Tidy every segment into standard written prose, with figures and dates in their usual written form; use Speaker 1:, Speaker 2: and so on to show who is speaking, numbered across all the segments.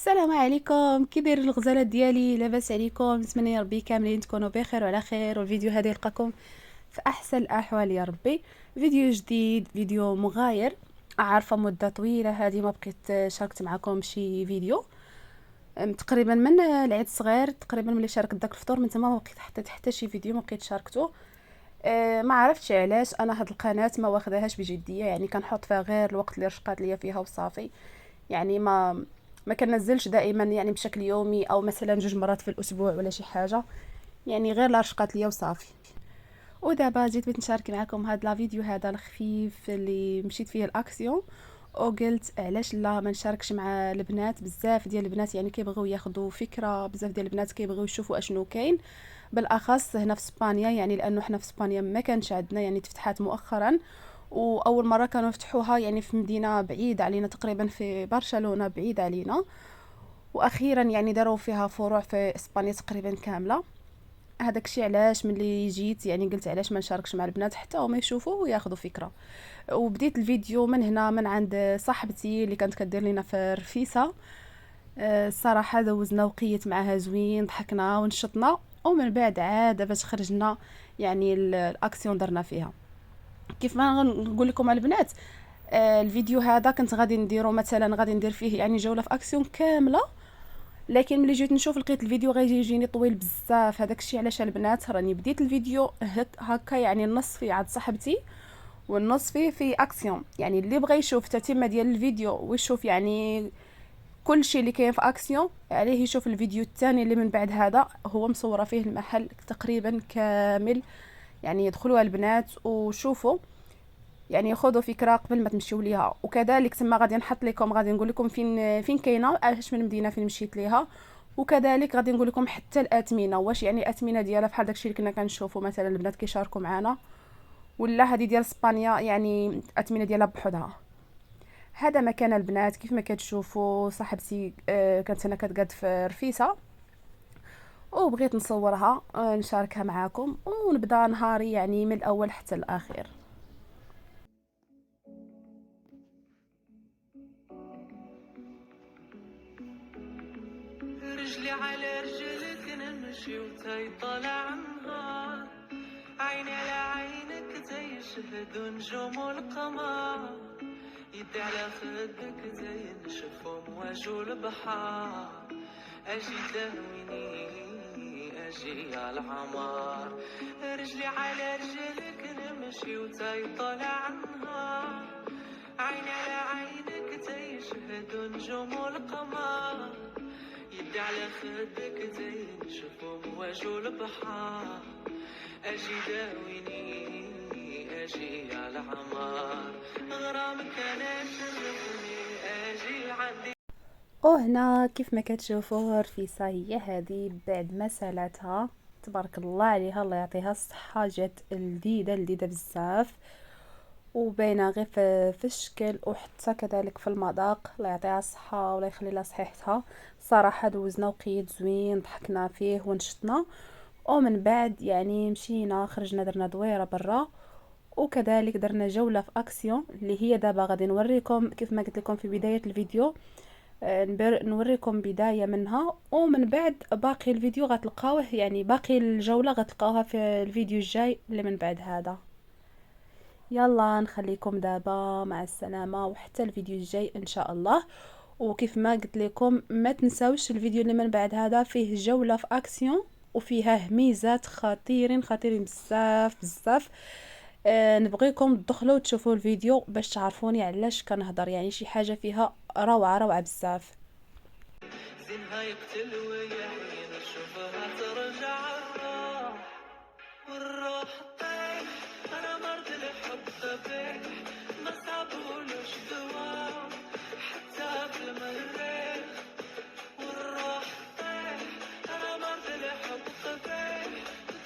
Speaker 1: السلام عليكم، كي داير الغزالات ديالي؟ لاباس عليكم؟ نتمنى يا ربي كاملين تكونوا بخير وعلى خير. والفيديو هذا يلقاكم في احسن الاحوال يا ربي. فيديو جديد، فيديو مغاير. عارفه مده طويله هذه ما بقيت شاركت معكم شي فيديو. تقريبا من العيد الصغير، تقريبا ملي شاركت داك الفطور من تما ما بقيت حتى شي فيديو ما بقيت شاركته. ما عرفتش علاش انا هاد القناه ما واخداهاش بجديه، يعني كنحط فيها غير الوقت اللي رشقات ليا فيها وصافي. يعني ما كنزلش دائما يعني بشكل يومي او مثلا جوج مرات في الاسبوع ولا شي حاجه، يعني غير لا رشقات ليا وصافي. ودابا جيت بغيت نشارك معكم هاد لا فيديو هذا الخفيف اللي مشيت فيه الاكسيون، وقلت علاش لا ما نشاركش مع البنات. بزاف ديال البنات يعني كيبغيو ياخذوا فكره، بزاف ديال البنات كيبغيو يشوفوا اشنو كاين، بالاخص هنا في اسبانيا، يعني لانه حنا في اسبانيا ما كانش عندنا، يعني تفتحات مؤخرا. واول مره كانوا يفتحوها يعني في مدينه بعيده علينا، تقريبا في برشلونه بعيد علينا. واخيرا يعني داروا فيها فروع في اسبانيا تقريبا كامله. هذاك الشيء علاش ملي جيت يعني قلت علاش ما نشاركش مع البنات حتى هما يشوفوا وياخذوا فكره. وبديت الفيديو من هنا، من عند صاحبتي اللي كانت كدير لنا في رفيسه. الصراحه دوزنا وقيت معها زوين، ضحكنا ونشطنا، ومن بعد عاد باش خرجنا يعني الاكسيون درنا فيها. كيف ما نقول لكم على البنات، الفيديو هذا كنت غادي نديرو، مثلا غادي ندير فيه يعني جوله في اكسيون كامله، لكن ملي جيت نشوف لقيت الفيديو غادي يجيني طويل بزاف. هذاك الشيء علاش البنات راني بديت الفيديو هكا، يعني النص فيه عاد صاحبتي والنص فيه في اكسيون. يعني اللي بغى يشوف التتمه ديال الفيديو ويشوف يعني كل شيء اللي كاين في اكسيون عليه يشوف الفيديو الثاني اللي من بعد هذا، هو مصوره فيه المحل تقريبا كامل. يعني يدخلوا البنات وشوفوا، يعني خذوا فكره قبل ما تمشيو ليها. وكذلك تما غادي نحط لكم، غادي نقول لكم فين كاينه، اش من مدينه فين مشيت ليها. وكذلك غادي نقول لكم حتى الاثمنه، واش يعني الاثمنه ديالها بحال داكشي اللي كنا كنشوفوا مثلا البنات كيشاركوا معنا، ولا هذه ديال اسبانيا يعني الاثمنه ديالها بحدها. هذا مكان البنات كيف ما كتشوفوا. صاحبتي كانت هنا كتقاد في رفيسه، وبغيت نصورها نشاركها معاكم، ونبدا نهاري يعني من الاول حتى الاخير.
Speaker 2: رجلي على رجلك نمشي وتاي طالع نهار، عيني على عينك زي شهد نجوم القمر، يدي على خدك زي نشوف امواج البحار، اجي تهويني اجي على العمار. رجلي على رجلك نمشي وتاي طالع نهار، عيني على عينك زي شهد نجوم القمر، يدي على خدك زي نشوف امواج البحار، اجي داويني اجي على عمار، غرامك انا شرفني اجي لعندي.
Speaker 1: وهنا كيف ما كتشوفوا رفيسة هي هذه بعد ما سالتها، تبارك الله عليها، الله يعطيها الصحة، جات لذيذة لذيذة بزاف، وباينه غير في الشكل وحتى كذلك في المذاق. الله يعطيها الصحة ولا يخلي لها صحيحتها. صراحة دوزنا وقيت زوين، ضحكنا فيه ونشطنا، ومن بعد يعني مشينا خرجنا درنا دويرة برا، وكذلك درنا جولة في اكسيون اللي هي دابا غادي نوريكم كيف ما قلت لكم في بداية الفيديو. نوريكم بداية منها، ومن بعد باقي الفيديو غتلقاوه، يعني باقي الجولة غتلقاوها في الفيديو الجاي اللي من بعد هذا. يلا نخليكم دابا مع السلامة، وحتى الفيديو الجاي ان شاء الله. وكيف ما قلت لكم ما تنساوش الفيديو اللي من بعد هذا فيه جولة في اكسيون، وفيها ميزات خطيرين خطيرين بزاف بزاف. نبغيكم تدخلوا وتشوفوا الفيديو باش تعرفوني علاش كنهضر، يعني شي حاجة فيها روعة روعة بزاف.
Speaker 2: زينها يقتل ويحيي نشوفها ترجع الروح والروح طيح، انا مرض الحب طبيح ما صابولوش دوا حتى في المريخ، والروح طيح انا مرض الحب طبيح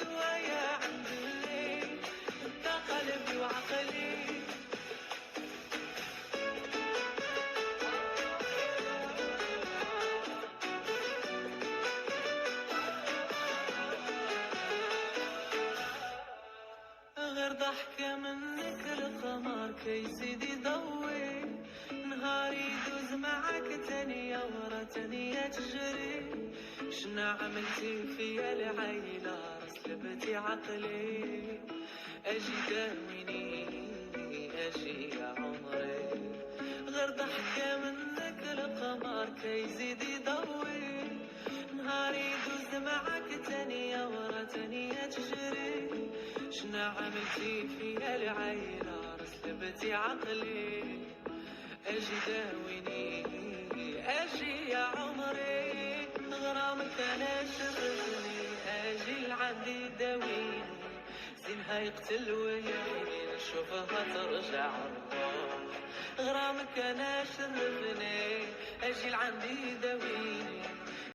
Speaker 2: دوايا عند الليل انت قلبي وعقلي. غير ضحكة منك القمر كيزيد يضوي، نهاري يدوز معك تانية ورا تانية تجري. شنا عملتي فيا العيلة سلبتي عقلي. اجي داويني اجي يا عمري، غير ضحكة منك القمر كيزيد يضوي. نهاري يدوز معاك تانية ورا تانية تجري. شنا عملتي فيا العيلة سلبتي عقلي. اجي داويني اجي يا عمري، غرامك انا شرفني. اجي لعندي داويني، زينها يقتل ويحيي نشوفها ترجع الروح. غرامك انا شرفني، اجي لعندي داويني،